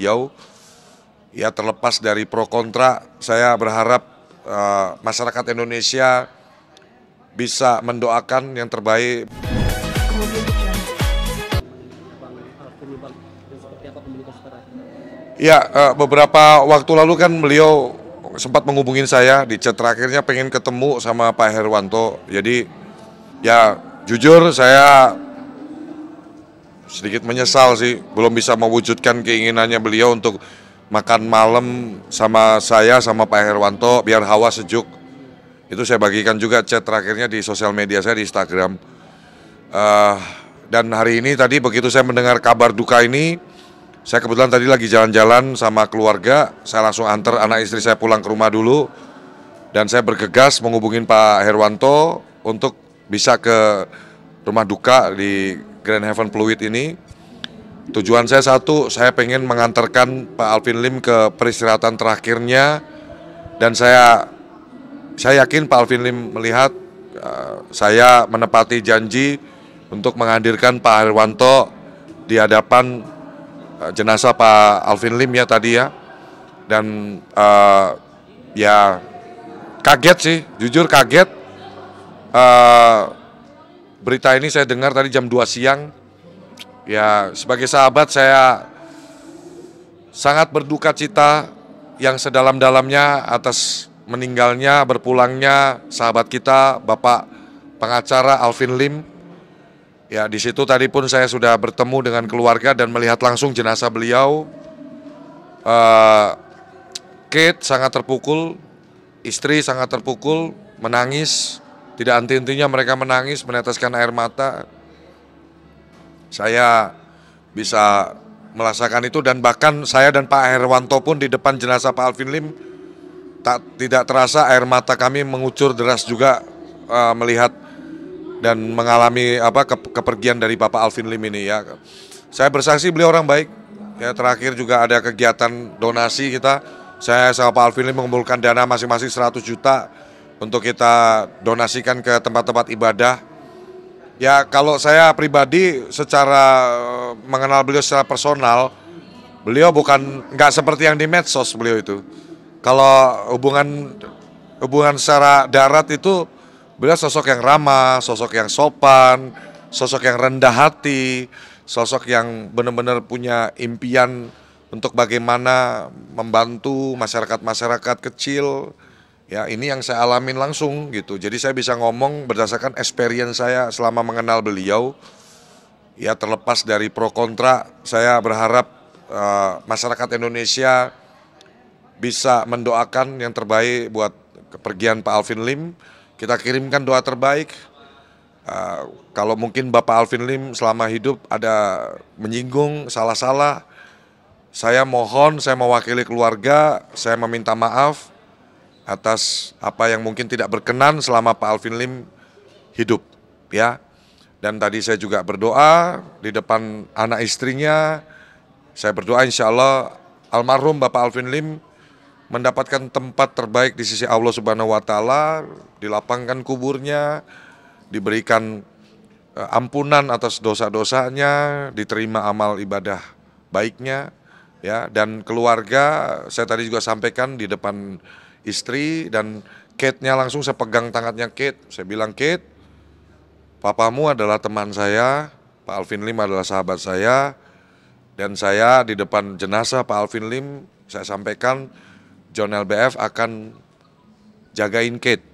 beliau. Ya terlepas dari pro kontra, saya berharap masyarakat Indonesia bisa mendoakan yang terbaik. Ya, beberapa waktu lalu kan beliau sempat menghubungin saya di chat terakhirnya pengen ketemu sama Pak Herwanto. Jadi ya jujur saya sedikit menyesal sih belum bisa mewujudkan keinginannya beliau untuk makan malam sama saya sama Pak Herwanto biar hawa sejuk. Itu saya bagikan juga chat terakhirnya di sosial media saya di Instagram. Dan hari ini tadi begitu saya mendengar kabar duka ini, saya kebetulan tadi lagi jalan-jalan sama keluarga, saya langsung antar anak istri saya pulang ke rumah dulu, dan saya bergegas menghubungin Pak Herwanto untuk bisa ke rumah duka di Grand Heaven Pluit ini. Tujuan saya satu, saya pengen mengantarkan Pak Alvin Lim ke peristirahatan terakhirnya, dan saya yakin Pak Alvin Lim melihat saya menepati janji untuk menghadirkan Pak Herwanto di hadapan jenazah Pak Alvin Lim ya tadi ya. Dan ya kaget sih, jujur kaget. Berita ini saya dengar tadi jam 2 siang. Ya sebagai sahabat saya sangat berduka cita yang sedalam-dalamnya atas meninggalnya, berpulangnya sahabat kita Bapak pengacara Alvin Lim. Ya di situ tadi pun saya sudah bertemu dengan keluarga dan melihat langsung jenazah beliau. Kate sangat terpukul, istri sangat terpukul, menangis, tidak henti-hentinya mereka menangis, meneteskan air mata. Saya bisa merasakan itu dan bahkan saya dan Pak Herwanto pun di depan jenazah Pak Alvin Lim tidak terasa air mata kami mengucur deras juga melihat dan mengalami kepergian dari Bapak Alvin Lim ini ya. Saya bersaksi beliau orang baik. Ya terakhir juga ada kegiatan donasi kita. Saya sama Pak Alvin Lim mengumpulkan dana masing-masing 100 juta untuk kita donasikan ke tempat-tempat ibadah. Ya kalau saya pribadi secara mengenal beliau secara personal, beliau nggak seperti yang di medsos beliau itu. Kalau hubungan secara darat itu beliau sosok yang ramah, sosok yang sopan, sosok yang rendah hati, sosok yang benar-benar punya impian untuk bagaimana membantu masyarakat-masyarakat kecil. Ya ini yang saya alamin langsung gitu. Jadi saya bisa ngomong berdasarkan experience saya selama mengenal beliau. Ya terlepas dari pro kontra, saya berharap masyarakat Indonesia bisa mendoakan yang terbaik buat kepergian Pak Alvin Lim. Kita kirimkan doa terbaik. Kalau mungkin Bapak Alvin Lim selama hidup ada menyinggung, salah-salah, saya mohon, saya mewakili keluarga, saya meminta maaf atas apa yang mungkin tidak berkenan selama Pak Alvin Lim hidup ya. Dan tadi saya juga berdoa di depan anak istrinya, saya berdoa insya Allah almarhum Bapak Alvin Lim mendapatkan tempat terbaik di sisi Allah Subhanahu wa Ta'ala, dilapangkan kuburnya, diberikan ampunan atas dosa-dosanya, diterima amal ibadah baiknya ya. Dan keluarga saya tadi juga sampaikan di depan istri dan Kate-nya langsung saya pegang tangannya Kate. Saya bilang, Kate, papamu adalah teman saya, Pak Alvin Lim adalah sahabat saya, dan saya di depan jenazah Pak Alvin Lim saya sampaikan John LBF akan jagain Kate,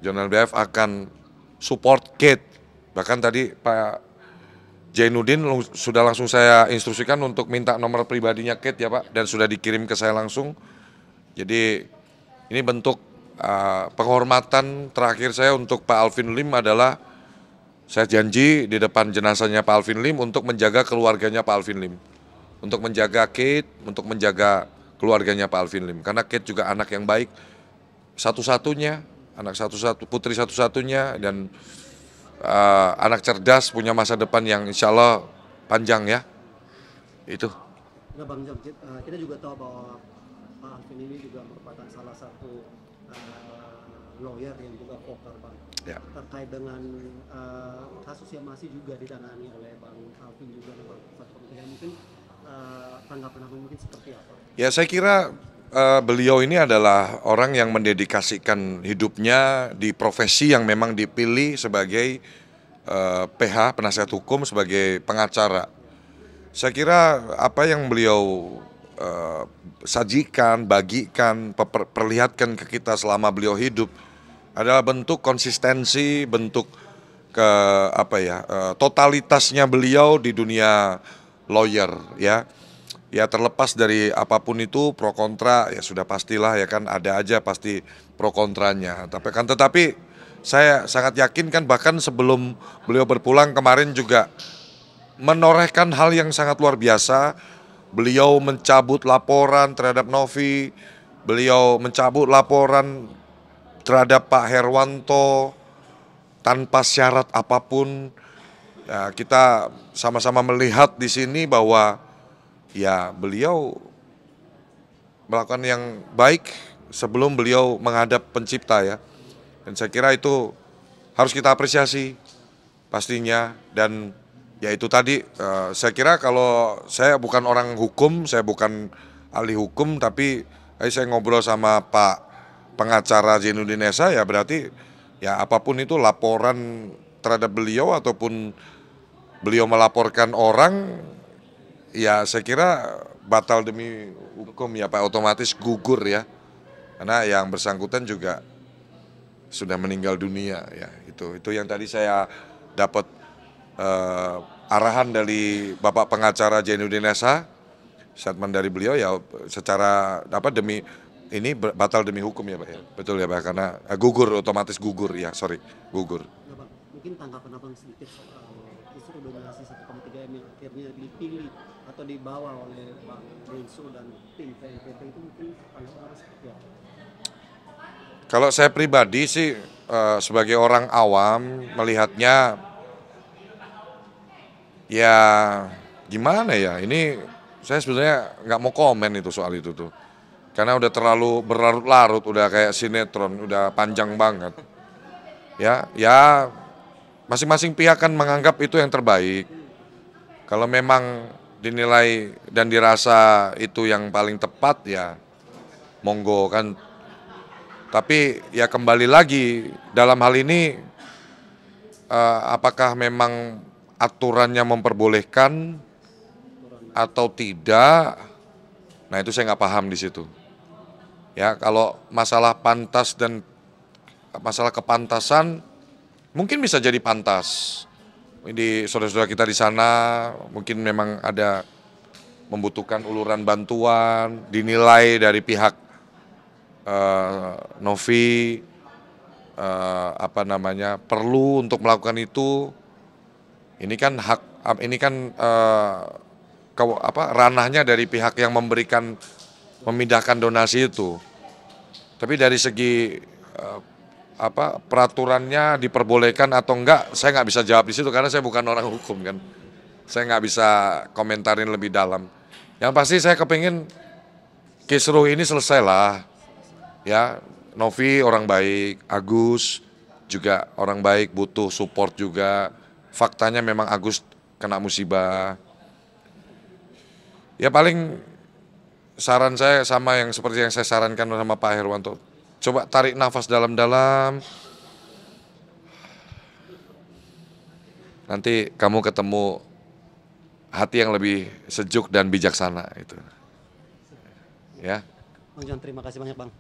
John LBF akan support Kate. Bahkan tadi Pak Jainuddin sudah langsung saya instruksikan untuk minta nomor pribadinya Kate ya Pak, dan sudah dikirim ke saya langsung. Jadi ini bentuk penghormatan terakhir saya untuk Pak Alvin Lim adalah saya janji di depan jenazahnya Pak Alvin Lim untuk menjaga keluarganya Pak Alvin Lim, untuk menjaga Kate, untuk menjaga keluarganya Pak Alvin Lim. Karena Kate juga anak yang baik, satu-satunya, putri satu-satunya, dan anak cerdas, punya masa depan yang insya Allah panjang ya. Itu. Nah Bang Jam, kita juga tahu bahwa Pak Alvin ini juga merupakan salah satu lawyer yang juga vokal Bang ya, terkait dengan kasus yang masih juga ditangani oleh Bang Alvin juga Bang. Mungkin tanggapan Abang mungkin seperti apa? Ya saya kira beliau ini adalah orang yang mendedikasikan hidupnya di profesi yang memang dipilih sebagai PH, penasihat hukum, sebagai pengacara. Saya kira apa yang beliau sajikan, bagikan, perlihatkan ke kita selama beliau hidup adalah bentuk konsistensi, bentuk ke totalitasnya beliau di dunia lawyer, ya. Ya terlepas dari apapun itu pro kontra ya sudah pastilah ya kan, ada aja pasti pro kontranya. Tetapi saya sangat yakin kan, bahkan sebelum beliau berpulang kemarin juga menorehkan hal yang sangat luar biasa. Beliau mencabut laporan terhadap Novi, beliau mencabut laporan terhadap Pak Herwanto tanpa syarat apapun. Ya, kita sama-sama melihat di sini bahwa ya beliau melakukan yang baik sebelum beliau menghadap pencipta ya. Dan saya kira itu harus kita apresiasi pastinya. Dan ya itu tadi, saya kira kalau saya bukan orang hukum, saya bukan ahli hukum, tapi saya ngobrol sama Pak pengacara Zainuddin Esa, ya berarti ya apapun itu laporan terhadap beliau ataupun beliau melaporkan orang, ya saya kira batal demi hukum ya Pak, otomatis gugur ya. Karena yang bersangkutan juga sudah meninggal dunia ya. Itu yang tadi saya dapat arahan dari Bapak pengacara Zainuddin Esa, statement dari beliau ya secara demi ini batal demi hukum ya Pak ya. Betul ya Pak, karena gugur, otomatis gugur ya, gugur. Ya, Bang, mungkin tanggapan Abang sedikit soal isu donasi 1,3 M yang akhirnya dipilih atau dibawa oleh Bang Densu dan tim KNPT, itu mungkin tanggapan seperti apa? Kalau saya pribadi sih sebagai orang awam melihatnya ya gimana ya, ini saya sebenarnya nggak mau komen itu soal itu tuh. Karena udah terlalu berlarut-larut, udah kayak sinetron, udah panjang banget. Ya masing-masing pihak kan menganggap itu yang terbaik. Kalau memang dinilai dan dirasa itu yang paling tepat ya monggo kan. Tapi ya kembali lagi dalam hal ini apakah memang aturannya memperbolehkan atau tidak? Nah itu saya nggak paham di situ. Ya kalau masalah pantas dan masalah kepantasan mungkin bisa jadi pantas. Di saudara-saudara kita di sana mungkin memang ada membutuhkan uluran bantuan, dinilai dari pihak Novi perlu untuk melakukan itu. Ini kan ranahnya dari pihak yang memindahkan donasi itu. Tapi dari segi peraturannya diperbolehkan atau enggak, saya nggak bisa jawab di situ karena saya bukan orang hukum kan. Saya nggak bisa komentarin lebih dalam. Yang pasti saya kepingin kisruh ini selesai lah. Ya, Novi orang baik, Agus juga orang baik, butuh support juga. Faktanya memang Agus kena musibah. Ya paling saran saya sama yang seperti yang saya sarankan sama Pak Herwanto. Coba tarik nafas dalam-dalam. Nanti kamu ketemu hati yang lebih sejuk dan bijaksana itu. Ya. Bang John, terima kasih banyak Bang.